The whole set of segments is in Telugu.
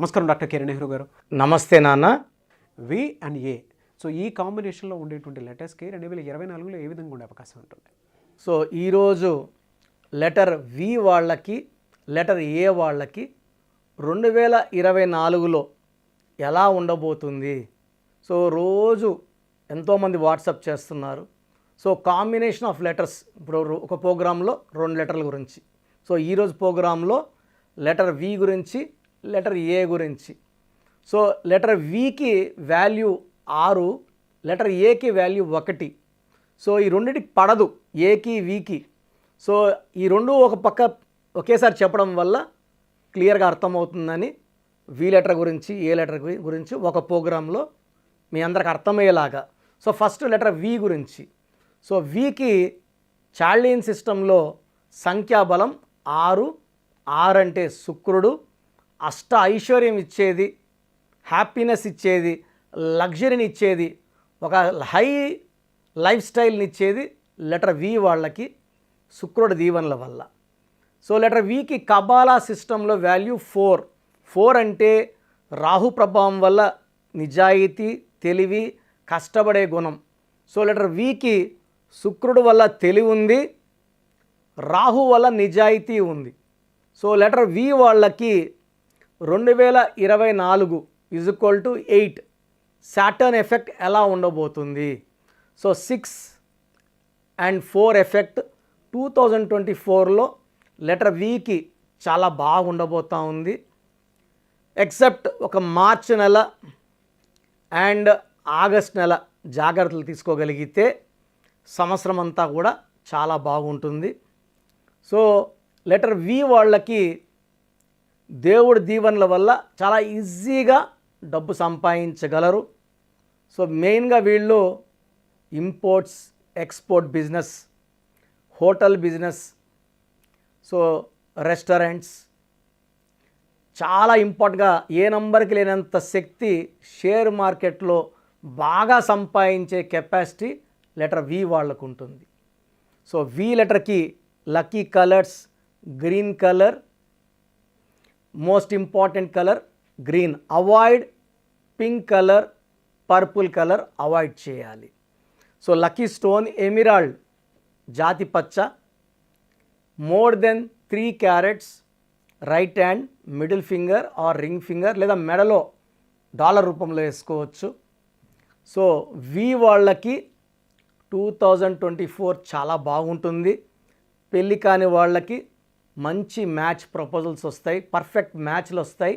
నమస్కారం డాక్టర్ కిరణ్ నెహ్రూ గారు. నమస్తే నాన్న. వి అండ్ ఏ, సో ఈ కాంబినేషన్లో ఉండేటువంటి లెటర్స్కి 2024లో ఏ విధంగా ఉండే అవకాశం ఉంటుంది? సో ఈరోజు లెటర్ వి వాళ్ళకి, లెటర్ ఏ వాళ్ళకి 2024లో ఎలా ఉండబోతుంది? సో రోజు ఎంతోమంది వాట్సాప్ చేస్తున్నారు. సో కాంబినేషన్ ఆఫ్ లెటర్స్, ఇప్పుడు ఒక ప్రోగ్రాంలో 2 లెటర్ల గురించి, సో ఈరోజు ప్రోగ్రాంలో లెటర్ వి గురించి, లెటర్ ఏ గురించి. So letter Vicky value 6, letter ఏకి వాల్యూ 1. సో ఈ రెండింటికి పడదు, ఏకి వికి. సో ఈ రెండు ఒక పక్క ఒకేసారి చెప్పడం వల్ల క్లియర్గా అర్థమవుతుందని వి లెటర్ గురించి, ఏ లెటర్ గురించి ఒక ప్రోగ్రాంలో మీ అందరికి అర్థమయ్యేలాగా. సో ఫస్ట్ లెటర్ వి గురించి. సో వికి చార్లియన్ సిస్టంలో సంఖ్యాబలం 6. 6 అంటే శుక్రుడు, అష్ట ఐశ్వర్యం ఇచ్చేది, హ్యాపీనెస్ ఇచ్చేది, లగ్జరీని ఇచ్చేది, ఒక హై లైఫ్ స్టైల్ని ఇచ్చేది లెటర్ వి వాళ్ళకి శుక్రుడి దీవెనల వల్ల. సో లెటర్ వికి కబాలా సిస్టంలో వాల్యూ 4. 4 అంటే రాహు ప్రభావం వల్ల నిజాయితీ, తెలివి, కష్టపడే గుణం. సో లెటర్ వికి శుక్రుడు వల్ల తెలివి ఉంది, రాహు వల్ల నిజాయితీ ఉంది. సో లెటర్ వి వాళ్ళకి 2024 = 8 సాటర్న్ ఎఫెక్ట్ ఎలా ఉండబోతుంది? సో 6 and 4 ఎఫెక్ట్ 2024లో లెటర్ వికి చాలా బాగుండబోతూ ఉంది. ఎక్సెప్ట్ ఒక మార్చ్ నెల అండ్ ఆగస్ట్ నెల జాగ్రత్తలు తీసుకోగలిగితే సంవత్సరం అంతా కూడా చాలా బాగుంటుంది. సో లెటర్ వి వాళ్ళకి దేవుడి దీవెనల వల్ల చాలా ఈజీగా డబ్బు సంపాదించగలరు. సో మెయిన్గా వీళ్ళు imports, export business, hotel business, so restaurants, చాలా ఇంపార్టెంట్గా ఏ నంబర్కి లేనంత శక్తి షేర్ మార్కెట్లో బాగా సంపాదించే కెపాసిటీ లెటర్ వి వాళ్ళకు ఉంటుంది. సో వి లెటర్కి lucky colours green colour, most important colour green. Avoid pink colour, purple colour avoid చేయాలి. సో లక్కీ స్టోన్ ఎమిరాల్డ్, జాతి పచ్చ. More than 3 carats right hand, middle finger or ring finger, లేదా మెడలో డాలర్ రూపంలో వేసుకోవచ్చు. సో వి వాళ్ళకి 2024 చాలా బాగుంటుంది. పెళ్ళి కాని వాళ్ళకి మంచి మ్యాచ్ ప్రపోజల్స్ వస్తాయి, పర్ఫెక్ట్ మ్యాచ్లు వస్తాయి.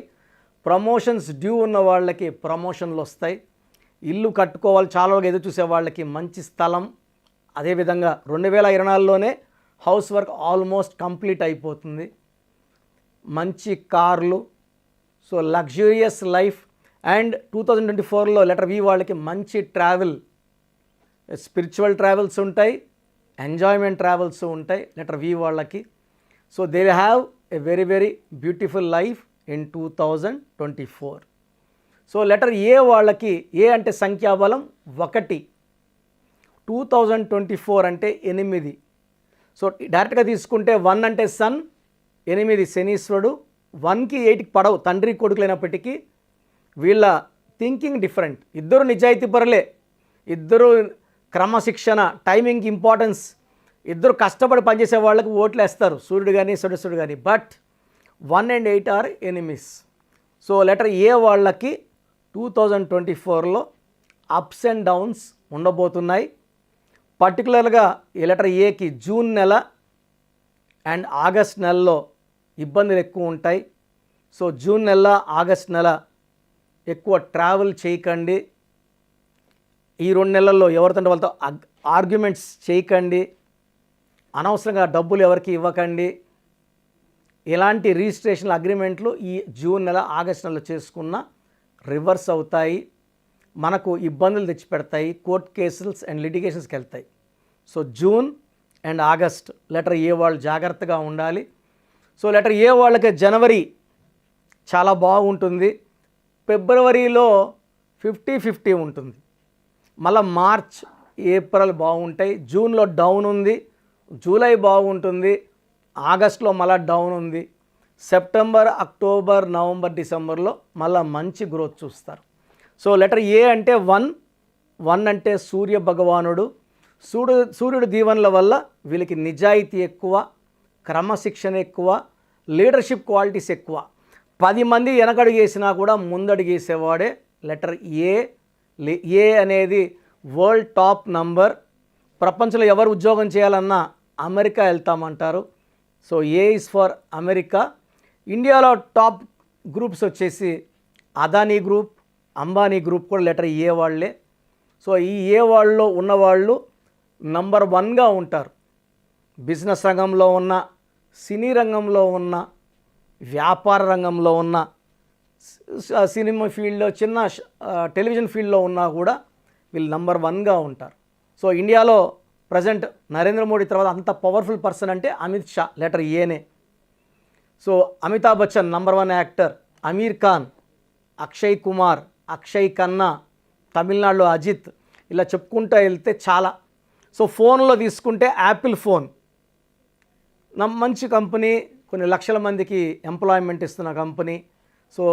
ప్రమోషన్స్ డ్యూ ఉన్న వాళ్ళకి ప్రమోషన్లు వస్తాయి. ఇల్లు కట్టుకోవాలి చాలా రోజులు ఎదురు చూసే వాళ్ళకి మంచి స్థలం. అదేవిధంగా 2024లోనే హౌస్ వర్క్ ఆల్మోస్ట్ కంప్లీట్ అయిపోతుంది. మంచి కార్లు, సో లగ్జూరియస్ లైఫ్. అండ్ 2024లో లెటర్ వి వాళ్ళకి మంచి ట్రావెల్, స్పిరిచువల్ ట్రావెల్స్ ఉంటాయి, ఎంజాయ్మెంట్ ట్రావెల్స్ ఉంటాయి లెటర్ వి వాళ్ళకి. So they have a very very beautiful life in 2024. So letter A వాళ్ళకి, ఏ అంటే సంఖ్యాబలం 1, 2024 అంటే 8. సో డైరెక్ట్గా తీసుకుంటే 1 అంటే సన్, 8 శనీశ్వరుడు. 1కి 8కి పడవు, తండ్రి కొడుకులైనప్పటికీ వీళ్ళ థింకింగ్ డిఫరెంట్. ఇద్దరు నిజాయితీ పరులే, ఇద్దరు క్రమశిక్షణ, టైమింగ్ ఇంపార్టెన్స్, ఇద్దరు కష్టపడి పనిచేసే వాళ్ళకి ఓట్లు వేస్తారు, సూర్యుడు కానీ సూర్యుడు కానీ. But 1 and 8 are enemies. So letter A వాళ్ళకి 2024లో అప్స్ అండ్ డౌన్స్ ఉండబోతున్నాయి. పర్టికులర్గా ఈ లెటర్ ఏకి జూన్ నెల అండ్ ఆగస్ట్ నెలలో ఇబ్బందులు ఎక్కువ ఉంటాయి. సో జూన్ నెల, ఆగస్ట్ నెల ఎక్కువ ట్రావెల్ చేయకండి. ఈ 2 నెలల్లో ఎవరితో వాళ్ళతో ఆర్గ్యుమెంట్స్ చేయకండి. అనవసరంగా డబ్బులు ఎవరికి ఇవ్వకండి. ఇలాంటి రిజిస్ట్రేషన్ అగ్రిమెంట్లు ఈ జూన్ నెల, ఆగస్ట్ నెలలో చేసుకున్న రివర్స్ అవుతాయి, మనకు ఇబ్బందులు తెచ్చిపెడతాయి, కోర్ట్ కేసెస్ అండ్ లిటిగేషన్స్కి వెళ్తాయి. So June and August letter A వాళ్ళు జాగ్రత్తగా ఉండాలి. సో లెటర్ ఏ వాళ్ళకి జనవరి చాలా బాగుంటుంది, ఫిబ్రవరిలో 50-50 ఉంటుంది, మళ్ళీ మార్చ్, ఏప్రిల్ బాగుంటాయి, జూన్లో డౌన్ ఉంది, జూలై బాగుంటుంది, ఆగస్టులో మళ్ళీ డౌన్ ఉంది. సెప్టెంబర్, అక్టోబర్, నవంబర్, డిసెంబర్లో మళ్ళీ మంచి గ్రోత్ చూస్తారు. సో లెటర్ ఏ అంటే వన్ అంటే సూర్య భగవానుడు. సూర్యుడు దీవెనల వల్ల వీళ్ళకి నిజాయితీ ఎక్కువ, క్రమశిక్షణ ఎక్కువ, లీడర్షిప్ క్వాలిటీస్ ఎక్కువ. 10 మంది వెనకడుగు వేసినా కూడా ముందడుగు వేసేవాడే లెటర్ ఏ. ఏ అనేది వరల్డ్ టాప్ నంబర్. ప్రపంచంలో ఎవరు ఉద్యోగం చేయాలన్నా అమెరికా వెళ్తామంటారు. So A is for America. ఇండియాలో టాప్ గ్రూప్స్ వచ్చేసి అదానీ గ్రూప్, అంబానీ గ్రూప్ కూడా లెటర్ ఏ వాళ్ళే. సో ఈ ఏ వాళ్ళలో ఉన్నవాళ్ళు నంబర్ 1గా ఉంటారు. బిజినెస్ రంగంలో ఉన్న, సినీ రంగంలో ఉన్న, వ్యాపార రంగంలో ఉన్న, సినిమా ఫీల్డ్లో, చిన్న టెలివిజన్ ఫీల్డ్లో ఉన్నా కూడా వీళ్ళు నంబర్ 1గా ఉంటారు. సో ఇండియాలో ప్రజెంట్ నరేంద్ర మోడీ తర్వాత అంత పవర్ఫుల్ పర్సన్ అంటే అమిత్ షా, లెటర్ ఏనే. So Amitabh Bachchan number 1 actor, Aamir Khan, Akshay Kumar, Akshay Khanna, తమిళనాడులో అజిత్, ఇలా చెప్పుకుంటూ వెళ్తే చాలా. సో ఫోన్లో తీసుకుంటే యాపిల్ ఫోన్ మంచి కంపెనీ, కొన్ని లక్షల మందికి ఎంప్లాయ్మెంట్ ఇస్తున్న కంపెనీ. సో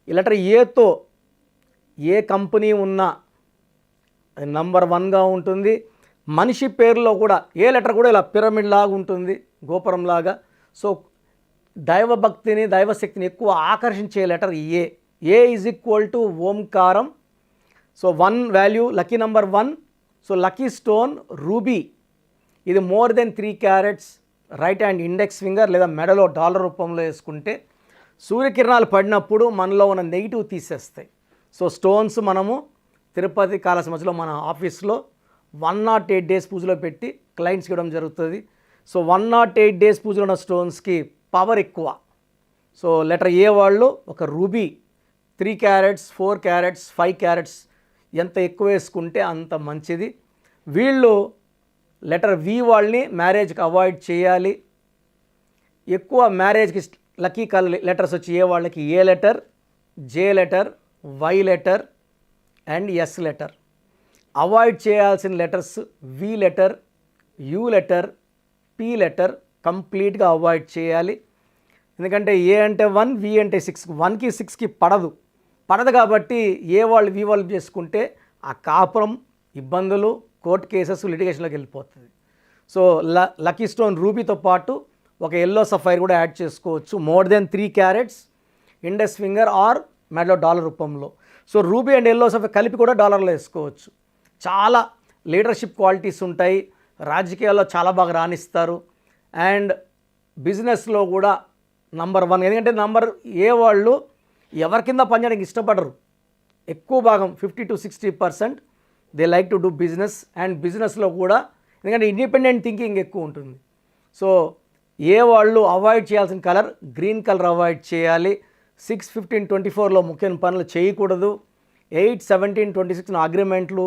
ఈ లెటర్ ఏతో ఏ కంపెనీ ఉన్నా అది నంబర్ 1గా ఉంటుంది. మనిషి పేరులో కూడా ఏ లెటర్ కూడా ఇలా పిరమిడ్ లాగా ఉంటుంది, గోపురం లాగా. సో దైవభక్తిని, దైవశక్తిని ఎక్కువ ఆకర్షించే letter A. A is equal to ఓంకారం. So 1 value, lucky number 1. So lucky stone ruby. ఇది more than 3 carats. Right hand index finger లేదా మెడలో డాలర్ రూపంలో వేసుకుంటే సూర్యకిరణాలు పడినప్పుడు మనలో ఉన్న నెగిటివ్ తీసేస్తాయి. సో స్టోన్స్ మనము తిరుపతి కాళహస్తి మధ్యలో మన ఆఫీస్లో 108 డేస్ పూజలో పెట్టి క్లయింట్స్కి ఇవ్వడం జరుగుతుంది. సో 108 డేస్ పూజలో ఉన్న స్టోన్స్కి పవర్ ఎక్కువ. సో లెటర్ ఏ వాళ్ళు ఒక రూబీ 3 క్యారెట్స్, 4 క్యారెట్స్, 5 క్యారెట్స్ ఎంత ఎక్కువ వేసుకుంటే అంత మంచిది. వీళ్ళు లెటర్ వి వాళ్ళని మ్యారేజ్కి అవాయిడ్ చేయాలి. ఎక్కువ మ్యారేజ్కి లక్కీ లెటర్స్ వచ్చి ఏ వాళ్ళకి A letter, J letter, Y letter and S letter. Avoid చేయాల్సిన letters V letter, U letter, P letter కంప్లీట్గా అవాయిడ్ చేయాలి. ఎందుకంటే ఏ అంటే 1, వి అంటే 6. 1కి 6కి పడదు కాబట్టి ఏ వాళ్ళు వి వాళ్ళు చేసుకుంటే ఆ కాపురం, ఇబ్బందులు, కోర్ట్ కేసెస్, లిటిగేషన్లోకి వెళ్ళిపోతుంది. సో లక్కీ స్టోన్ రూబీతో పాటు ఒక ఎల్లో సఫైర్ కూడా యాడ్ చేసుకోవచ్చు. More than 3 carats, index finger or మెడలో డాలర్ రూపంలో. So ruby and yellow sapphire కలిపి కూడా డాలర్లో వేసుకోవచ్చు. చాలా లీడర్షిప్ క్వాలిటీస్ ఉంటాయి. రాజకీయాల్లో చాలా బాగా రాణిస్తారు. అండ్ బిజినెస్లో కూడా నంబర్ 1. ఎందుకంటే నంబర్ ఏ వాళ్ళు ఎవరి కింద పనిచేయడానికి ఇష్టపడరు. ఎక్కువ భాగం 50 to 60% they like to do business. And బిజినెస్లో కూడా ఎందుకంటే ఇండిపెండెంట్ థింకింగ్ ఎక్కువ ఉంటుంది. సో ఏ వాళ్ళు అవాయిడ్ చేయాల్సిన కలర్ గ్రీన్ కలర్ అవాయిడ్ చేయాలి. 6, 15, 24లో ముఖ్యమైన పనులు చేయకూడదు. 8, 17, 26 అగ్రిమెంట్లు,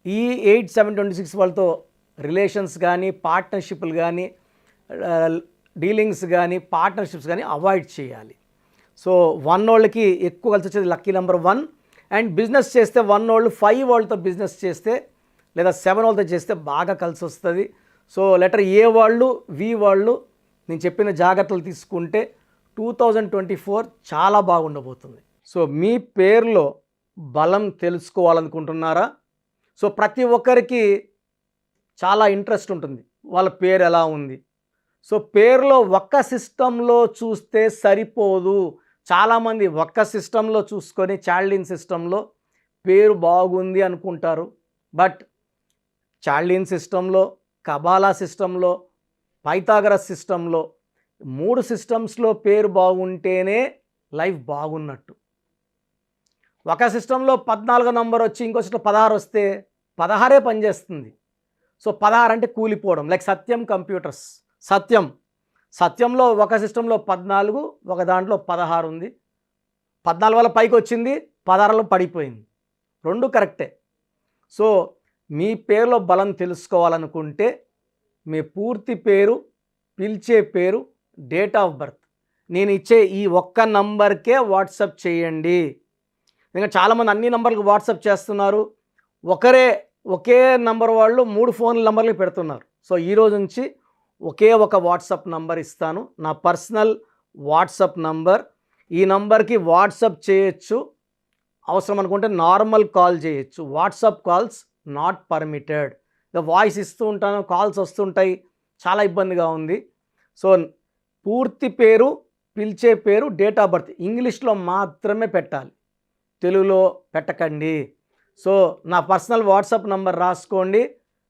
ఈ 8, 7, 26 వాళ్ళతో రిలేషన్స్ కానీ, పార్ట్నర్షిప్లు కానీ, డీలింగ్స్ కానీ, పార్ట్నర్షిప్స్ కానీ అవాయిడ్ చేయాలి. సో 1 వాళ్ళకి ఎక్కువ కలిసి వచ్చేది లక్కీ నెంబర్ 1. అండ్ బిజినెస్ చేస్తే 1 వాళ్ళు 5 వాళ్ళతో బిజినెస్ చేస్తే లేదా 7 వాళ్ళతో చేస్తే బాగా కలిసి వస్తుంది. సో లెటర్ ఏ వాళ్ళు, వి వాళ్ళు నేను చెప్పిన జాగ్రత్తలు తీసుకుంటే 2024 చాలా బాగుండబోతుంది. సో మీ పేరులో బలం తెలుసుకోవాలనుకుంటున్నారా? సో ప్రతి ఒక్కరికి చాలా ఇంట్రెస్ట్ ఉంటుంది, వాళ్ళ పేరు ఎలా ఉంది. సో పేరులో ఒక్క సిస్టంలో చూస్తే సరిపోదు. చాలామంది ఒక్క సిస్టంలో చూసుకొని చాల్డిన్ సిస్టంలో పేరు బాగుంది అనుకుంటారు. బట్ చాల్డిన్ సిస్టంలో, కబాలా సిస్టంలో, పైథాగరస్ సిస్టంలో 3 సిస్టమ్స్లో పేరు బాగుంటేనే లైఫ్ బాగున్నట్టు. ఒక సిస్టంలో 14 నంబర్ వచ్చి ఇంకో సిస్టం 16 వస్తే 16 పనిచేస్తుంది. సో 16 అంటే కూలిపోవడం. లైక్ సత్యం కంప్యూటర్స్, సత్యంలో ఒక సిస్టంలో 14, ఒక దాంట్లో 16 ఉంది. 14 వల్ల పైకి వచ్చింది, 16లో పడిపోయింది. 2 కరెక్టే. సో మీ పేరులో బలం తెలుసుకోవాలనుకుంటే మీ పూర్తి పేరు, పిలిచే పేరు, డేట్ ఆఫ్ బర్త్ నేను ఇచ్చే ఈ ఒక్క నంబర్కే వాట్సాప్ చేయండి. ఇంకా చాలామంది అన్ని నంబర్లకు వాట్సాప్ చేస్తున్నారు. ఒకే నంబర్ వాళ్ళు 3 ఫోన్ నంబర్లు పెడుతున్నారు. సో ఈరోజు నుంచి ఒకే ఒక వాట్సాప్ నంబర్ ఇస్తాను. నా పర్సనల్ వాట్సాప్ నంబర్. ఈ నంబర్కి వాట్సాప్ చేయొచ్చు, అవసరం అనుకుంటే నార్మల్ కాల్ చేయొచ్చు. WhatsApp calls not permitted. ఇక వాయిస్ ఇస్తూ ఉంటాను, కాల్స్ వస్తుంటాయి, చాలా ఇబ్బందిగా ఉంది. సో పూర్తి పేరు, పిలిచే పేరు, డేట్ ఆఫ్ బర్త్ ఇంగ్లీష్లో మాత్రమే పెట్టాలి, తెలుగులో పెట్టకండి. సో నా పర్సనల్ వాట్సాప్ నంబర్ రాసుకోండి,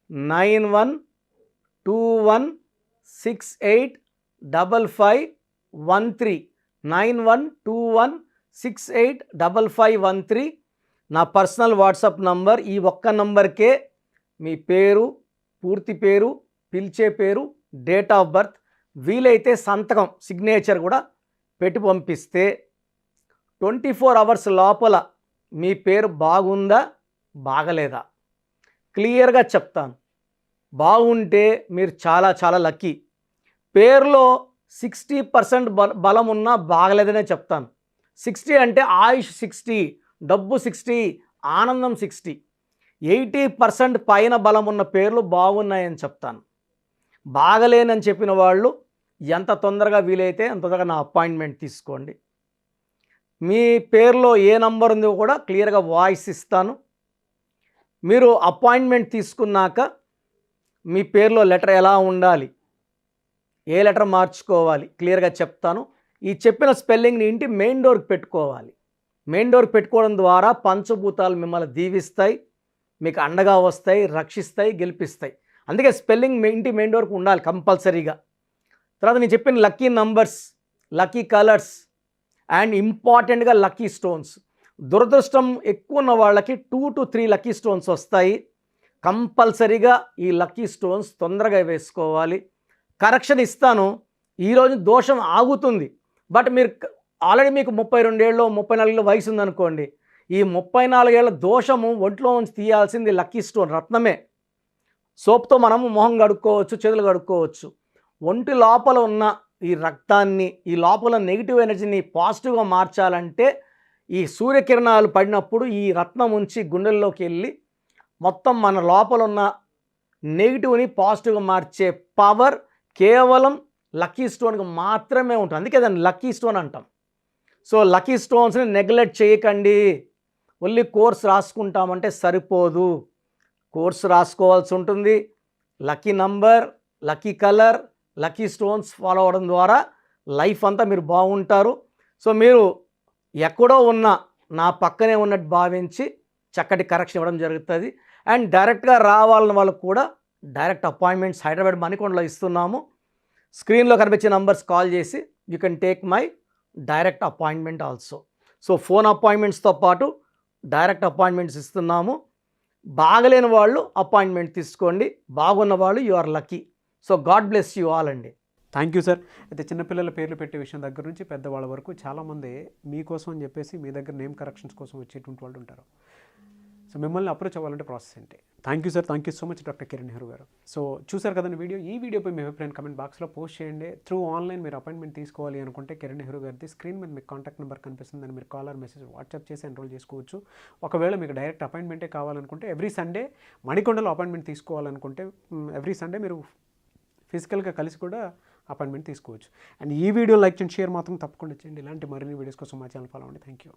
9121685513, 9121685513 నా పర్సనల్ వాట్సాప్ నంబర్. ఈ ఒక్క నంబర్కే మీ పేరు, పూర్తి పేరు, పిలిచే పేరు, డేట్ ఆఫ్ బర్త్, వీలైతే సంతకం, సిగ్నేచర్ కూడా పెట్టి పంపిస్తే 24 అవర్స్ లోపల మీ పేరు బాగుందా బాగలేదా క్లియర్గా చెప్తాను. బాగుంటే మీరు చాలా చాలా లక్కీ. పేరులో 60% బలం ఉన్నా బాగలేదనే చెప్తాను. 60 అంటే ఆయుష్ 60, డబ్బు 60, ఆనందం 60. 80% పైన బలం ఉన్న పేర్లు బాగున్నాయని చెప్తాను. బాగలేనని చెప్పిన వాళ్ళు ఎంత తొందరగా వీలైతే అంత తొందరగా నా అపాయింట్మెంట్ తీసుకోండి. మీ పేరులో ఏ నంబర్ ఉందో కూడా క్లియర్గా వాయిస్ ఇస్తాను. మీరు అపాయింట్మెంట్ తీసుకున్నాక మీ పేరులో లెటర్ ఎలా ఉండాలి, ఏ లెటర్ మార్చుకోవాలి క్లియర్గా చెప్తాను. ఈ చెప్పిన స్పెల్లింగ్ని ఇంటి మెయిన్ డోర్కి పెట్టుకోవాలి. మెయిన్ డోర్కి పెట్టుకోవడం ద్వారా పంచభూతాలు మిమ్మల్ని దీవిస్తాయి, మీకు అండగా వస్తాయి, రక్షిస్తాయి, గెలిపిస్తాయి. అందుకే స్పెల్లింగ్ ఇంటి మెయిన్ డోర్కి ఉండాలి కంపల్సరీగా. తర్వాత నేను చెప్పిన lucky numbers, lucky colours and ఇంపార్టెంట్గా లక్కీ స్టోన్స్. దురదృష్టం ఎక్కువ ఉన్న వాళ్ళకి 2 to 3 లక్కీ స్టోన్స్ వస్తాయి. కంపల్సరీగా ఈ లక్కీ స్టోన్స్ తొందరగా వేసుకోవాలి. కరెక్షన్ ఇస్తాను, ఈరోజు దోషం ఆగుతుంది. బట్ మీరు ఆల్రెడీ మీకు 32 ఏళ్ళు 34 ఏళ్ళ వయసు ఉందనుకోండి, ఈ 34 ఏళ్ళ దోషము ఒంట్లో నుంచి తీయాల్సింది లక్కీ స్టోన్, రత్నమే. సోప్తో మనము మొహం కడుక్కోవచ్చు, చేతులు కడుక్కోవచ్చు. ఒంటి లోపల ఉన్న ఈ రక్తాన్ని, ఈ లోపల నెగిటివ్ ఎనర్జీని పాజిటివ్గా మార్చాలంటే ఈ సూర్యకిరణాలు పడినప్పుడు ఈ రత్నం ఉంచి గుండెల్లోకి వెళ్ళి మొత్తం మన లోపల ఉన్న నెగిటివ్ని పాజిటివ్గా మార్చే పవర్ కేవలం లక్కీ స్టోన్కి మాత్రమే ఉంటుంది. అందుకే దాన్ని లక్కీ స్టోన్ అంటాం. సో లక్కీ స్టోన్స్ని నెగ్లెక్ట్ చేయకండి. ఓన్లీ కోర్స్ రాసుకుంటామంటే సరిపోదు, కోర్స్ రాసుకోవాల్సి ఉంటుంది. Lucky number, lucky colour, lucky stones follow అవ్వడం ద్వారా లైఫ్ అంతా మీరు బాగుంటారు. సో మీరు ఎక్కడో ఉన్న నా పక్కనే ఉన్నట్టు భావించి చక్కటి కరెక్షన్ ఇవ్వడం జరుగుతుంది. అండ్ డైరెక్ట్గా రావాలని వాళ్ళకు కూడా డైరెక్ట్ అపాయింట్మెంట్స్ హైదరాబాద్ మణికొండలో ఇస్తున్నాము. స్క్రీన్లో కనిపించే నంబర్స్ కాల్ చేసి you can take my direct appointment also. So phone అపాయింట్మెంట్స్తో పాటు డైరెక్ట్ అపాయింట్మెంట్స్ ఇస్తున్నాము. బాగలేని వాళ్ళు అపాయింట్మెంట్ తీసుకోండి, బాగున్న వాళ్ళు you are lucky. So God bless you all అండి. Thank you sir. అయితే చిన్నపిల్లల పేర్లు పెట్టే విషయం దగ్గర నుంచి పెద్దవాళ్ళ వరకు చాలామంది మీకోసం అని చెప్పేసి మీ దగ్గర నేమ్ కరెక్షన్స్ కోసం వచ్చేటువంటి వాళ్ళు ఉంటారు. సో మిమ్మల్ని అప్రోచ్ అవ్వాలంటే ప్రాసెస్ ఏంటి? Thank you sir, thank you so much doctor Kiran Nehru గారు. సో చూసారు కదండి వీడియో. ఈ వీడియోపై మీ అభిప్రాయం కమెంట్ బాక్స్లో పోస్ట్ చేయండి. త్రూ ఆన్లైన్ మీరు అపాయింట్మెంట్ తీసుకోవాలి అనుకుంటే కిరణ్ నెహ్రూ గారిది స్క్రీన్ మీద మీకు కాంటాక్ట్ నెంబర్ కనిపిస్తుంది, దాన్ని మీరు కాల్ ఆర్ మెసేజ్ వాట్సాప్ చేసి ఎన్రోల్ చేసుకోవచ్చు. ఒకవేళ మీకు డైరెక్ట్ అపాయింట్మెంటే కావాలనుకుంటే ఎవ్రీ సండే మణికొండలో అపాయింట్మెంట్ తీసుకోవాలనుకుంటే ఎవ్రీ సండే మీరు ఫిజికల్గా కలిసి కూడా అపాయింట్మెంట్ తీసుకోవచ్చు. అండ్ ఈ వీడియో లైక్ చేయండి, షేర్ మాత్రం తప్పకుండా చేయండి. ఇలాంటి మరిన్ని వీడియోస్ కోసం మా ఛానల్ ఫాలో అవ్వండి. Thank you.